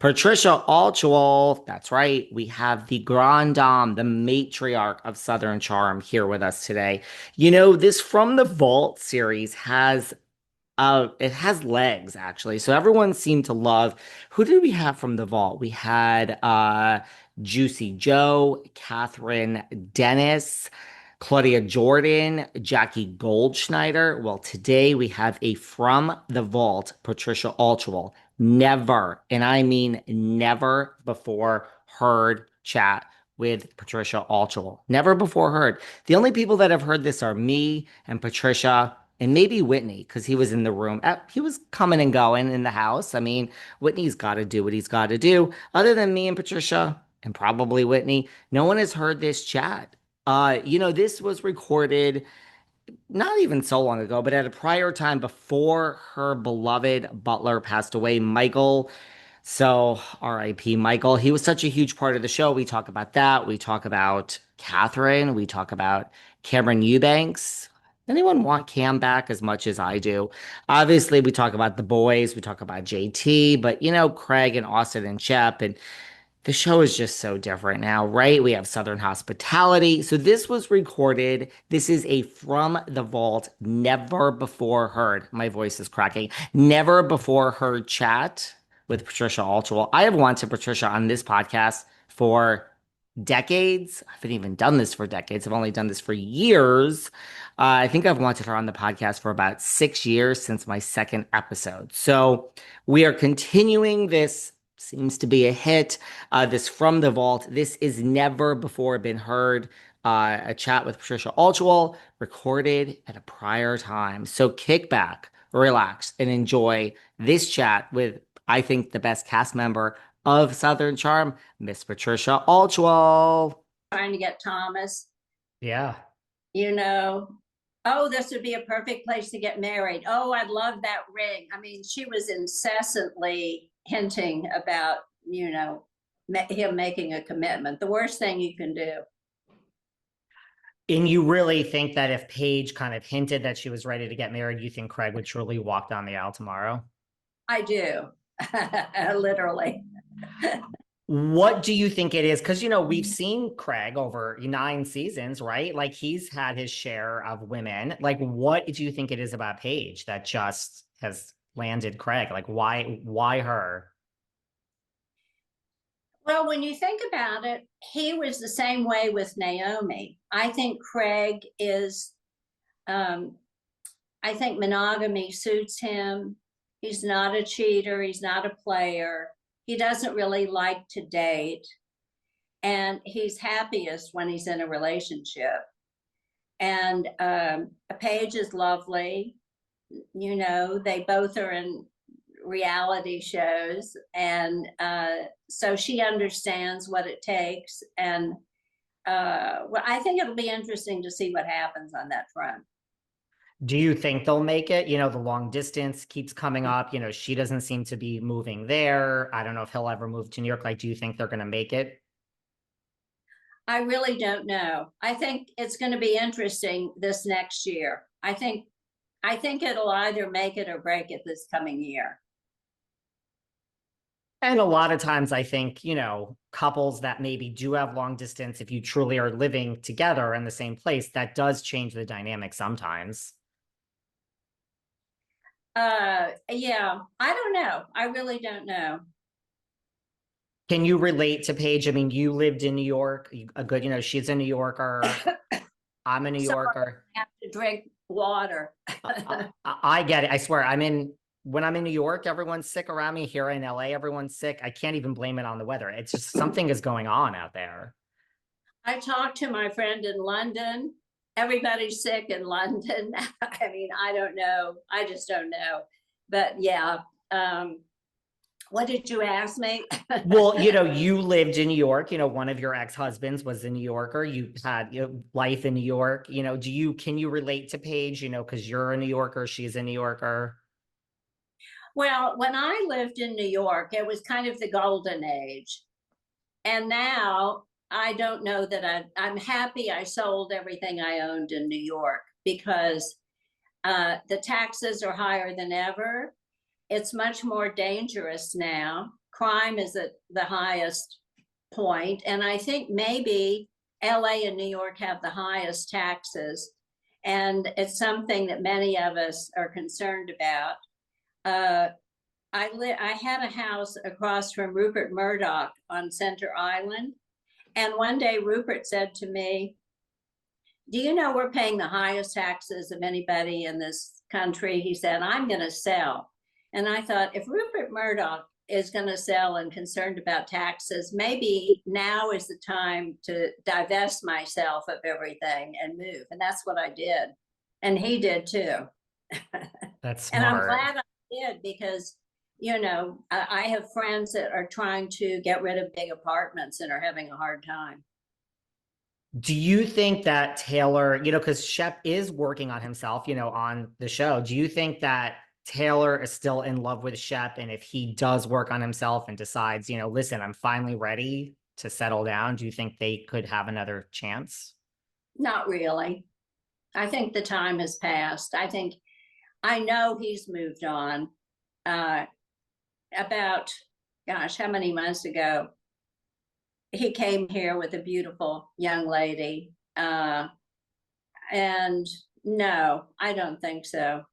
Patricia Altschul, that's right. We have the Grand Dame, the matriarch of Southern Charm here with us today. This From the Vault series has it has legs actually. So everyone seemed to love. Who did we have from the vault? We had Juicy Joe, Kathryn Dennis, Claudia Jordan, Jackie Goldschneider. Well, today we have a From the Vault, Patricia Altschul. Never, and I mean never before heard chat with Patricia Altschul. Never before heard. The only people that have heard this are me and Patricia and maybe Whitney, because he was in the room. He was coming and going in the house. I mean, Whitney's got to do what he's got to do. Other than me and Patricia, and probably Whitney, no one has heard this chat. This was recorded not even so long ago, but at a prior time before her beloved butler passed away, Michael. So, RIP Michael. He was such a huge part of the show. We talk about that. We talk about Kathyrn. We talk about Cameran Eubanks. Anyone want Cam back as much as I do? Obviously, we talk about the boys. We talk about JT, but Craig and Austen and Shep. And the show is just so different now, right? We have Southern hospitality. So this was recorded. This is a From the Vault, never before heard. My voice is cracking. Never before heard chat with Patricia Altschul. I have wanted Patricia on this podcast for decades. I haven't even done this for decades. I've only done this for years. I think I've wanted her on the podcast for about 6 years since my second episode. So we are continuing this. Seems to be a hit. This From the Vault. This is never before been heard. A chat with Patricia Altschul recorded at a prior time. So kick back, relax, and enjoy this chat with, I think, the best cast member of Southern Charm, Miss Patricia Altschul. Trying to get Thomas, Yeah. Oh, this would be a perfect place to get married. Oh, I'd love that ring. I mean, she was incessantly hinting about, him making a commitment. The worst thing you can do. And you really think that if Paige kind of hinted that she was ready to get married, you think Craig would truly walk down the aisle tomorrow? I do. Literally. What do you think it is? Because, we've seen Craig over 9 seasons, right? Like he's had his share of women. Like, what do you think it is about Paige that just has landed Craig? Like, why her? Well, when you think about it, he was the same way with Naomie. I think I think monogamy suits him. He's not a cheater. He's not a player. He doesn't really like to date. And he's happiest when he's in a relationship. And Paige is lovely. They both are in reality shows. And so she understands what it takes. And well, I think it'll be interesting to see what happens on that front. Do you think they'll make it? The long distance keeps coming up. She doesn't seem to be moving there. I don't know if he'll ever move to New York. Like, do you think they're going to make it? I really don't know. I think it's going to be interesting this next year. I think it'll either make it or break it this coming year. And a lot of times I think, couples that maybe do have long distance, if you truly are living together in the same place, that does change the dynamic sometimes. Yeah, I don't know. I really don't know. Can you relate to Paige? I mean, you lived in New York, a good, she's a New Yorker. I'm a New Yorker. I have to drink water. I get it. I swear. When I'm in New York, everyone's sick around me. Here in LA, everyone's sick. I can't even blame it on the weather. It's just something is going on out there. I talked to my friend in London. Everybody's sick in London. I mean, I don't know. I just don't know. But yeah. What did you ask me? Well, you lived in New York. One of your ex-husbands was a New Yorker. You had life in New York. Can you relate to Paige? Because you're a New Yorker, she's a New Yorker. Well, when I lived in New York, it was kind of the golden age. And now I don't know that I'm happy I sold everything I owned in New York because the taxes are higher than ever. It's much more dangerous now. crime is at the highest point, and I think maybe LA and New York have the highest taxes, and it's something that many of us are concerned about. I had a house across from Rupert Murdoch on Center Island, and one day Rupert said to me, "Do you know we're paying the highest taxes of anybody in this country?" He said, "I'm going to sell." And I thought, if Rupert Murdoch is going to sell and concerned about taxes, maybe now is the time to divest myself of everything and move. And that's what I did. And he did too. That's And I'm smart. glad I did, because, you know, I have friends that are trying to get rid of big apartments and are having a hard time. Do you think that Taylor, you know, because Shep is working on himself, you know, on the show, do you think that Taylor is still in love with Shep? And if he does work on himself and decides, you know, listen, I'm finally ready to settle down, do you think they could have another chance? Not really. I think the time has passed. I know he's moved on. About, gosh, how many months ago, he came here with a beautiful young lady. And no, I don't think so.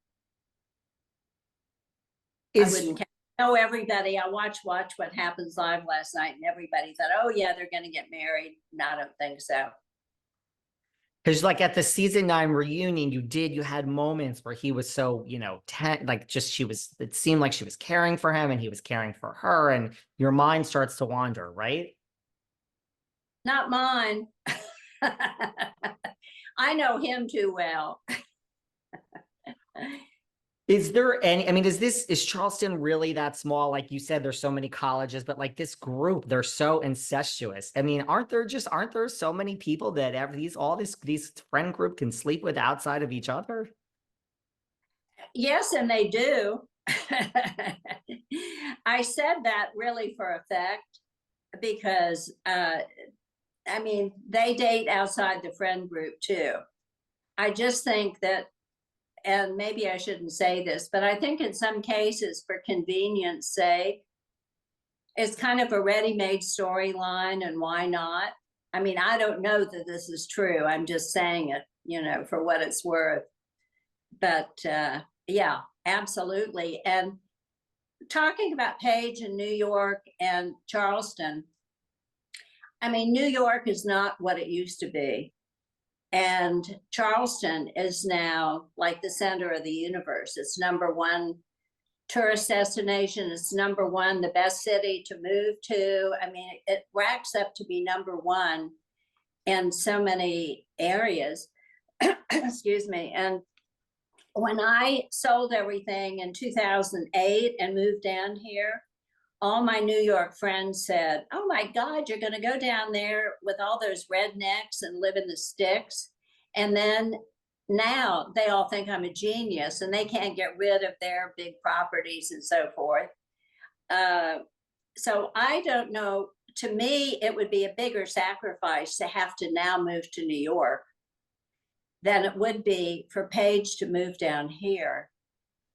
I wouldn't know everybody. I watch What Happens Live last night, and everybody thought, oh yeah, they're going to get married. No, I don't think so. Because like at the season 9 reunion, you had moments where he was so, you know, it seemed like she was caring for him and he was caring for her, and your mind starts to wander, right? Not mine. I know him too well. Is there any, I mean, is Charleston really that small? Like you said, there's so many colleges, but like this group, they're so incestuous. I mean, aren't there so many people that these friend group can sleep with outside of each other? Yes, and they do. I said that really for effect, because I mean, they date outside the friend group too. I just think that, and maybe I shouldn't say this, but I think in some cases, for convenience sake, it's kind of a ready-made storyline, and why not? I mean, I don't know that this is true. I'm just saying it, you know, for what it's worth. But yeah, absolutely. And talking about Paige in New York and Charleston, I mean, New York is not what it used to be. And Charleston is now like the center of the universe. It's #1 tourist destination. It's #1, the best city to move to. I mean, it racks up to be #1 in so many areas. Excuse me. And when I sold everything in 2008 and moved down here, all my New York friends said, "Oh my God, you're going to go down there with all those rednecks and live in the sticks." And then now they all think I'm a genius, and they can't get rid of their big properties and so forth. So I don't know. To me, it would be a bigger sacrifice to have to now move to New York than it would be for Paige to move down here,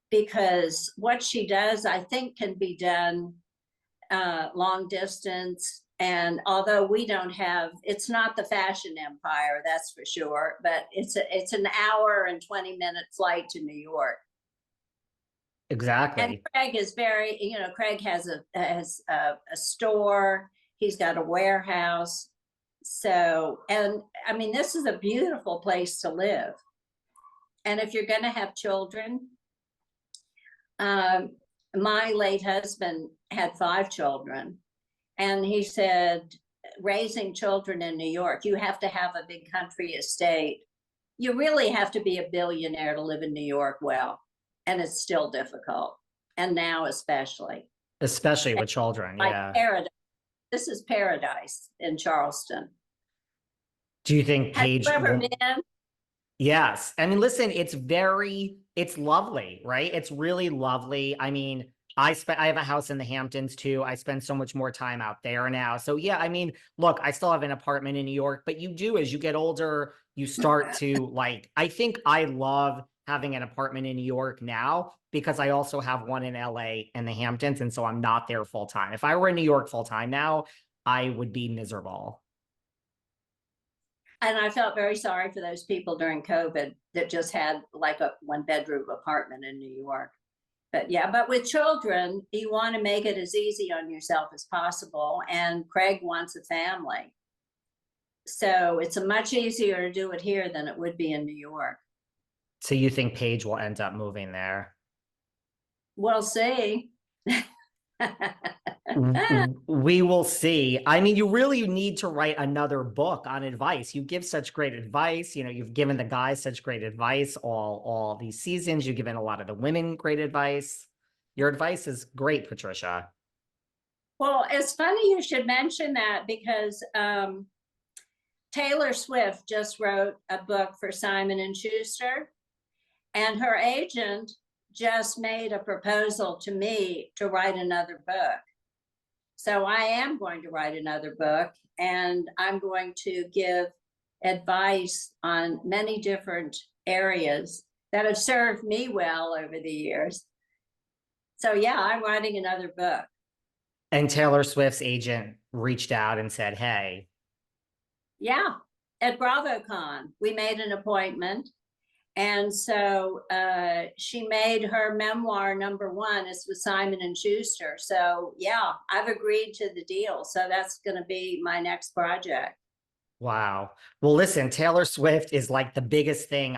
because what she does, I think, can be done long distance. And although we don't have, it's not the fashion empire, that's for sure, but it's an hour and 20-minute flight to New York. Exactly. And Craig is very, you know, Craig has a store, he's got a warehouse. So, and I mean, this is a beautiful place to live. And if you're going to have children, my late husband had 5 children, and he said, raising children in New York, you have to have a big country estate. You really have to be a billionaire to live in New York well, and it's still difficult. And now especially with children. like Yeah. paradise. This is paradise in Charleston. Do you think Have Paige you ever will? been? Yes. I mean, listen, it's lovely, right? It's really lovely. I mean, I have a house in the Hamptons too. I spend so much more time out there now. So yeah, I mean, look, I still have an apartment in New York, but you do, as you get older, you start to like, I think I love having an apartment in New York now because I also have one in LA and the Hamptons. And so I'm not there full time. If I were in New York full time now, I would be miserable. And I felt very sorry for those people during COVID that just had like a 1-bedroom apartment in New York. But yeah, but with children, you want to make it as easy on yourself as possible. And Craig wants a family. So it's much easier to do it here than it would be in New York. So you think Paige will end up moving there? We'll see. We will see. I mean, you really need to write another book on advice. You give such great advice. You know, you've given the guys such great advice all these seasons. You've given a lot of the women great advice. Your advice is great, Patricia. Well, it's funny you should mention that because Taylor Swift just wrote a book for Simon and Schuster, and her agent just made a proposal to me to write another book. So I am going to write another book, and I'm going to give advice on many different areas that have served me well over the years. So yeah, I'm writing another book. And Taylor Swift's agent reached out and said, hey. Yeah, at BravoCon, we made an appointment. And so she made her memoir #1 is with Simon and Schuster. So yeah, I've agreed to the deal. So that's going to be my next project. Wow. Well, listen, Taylor Swift is like the biggest thing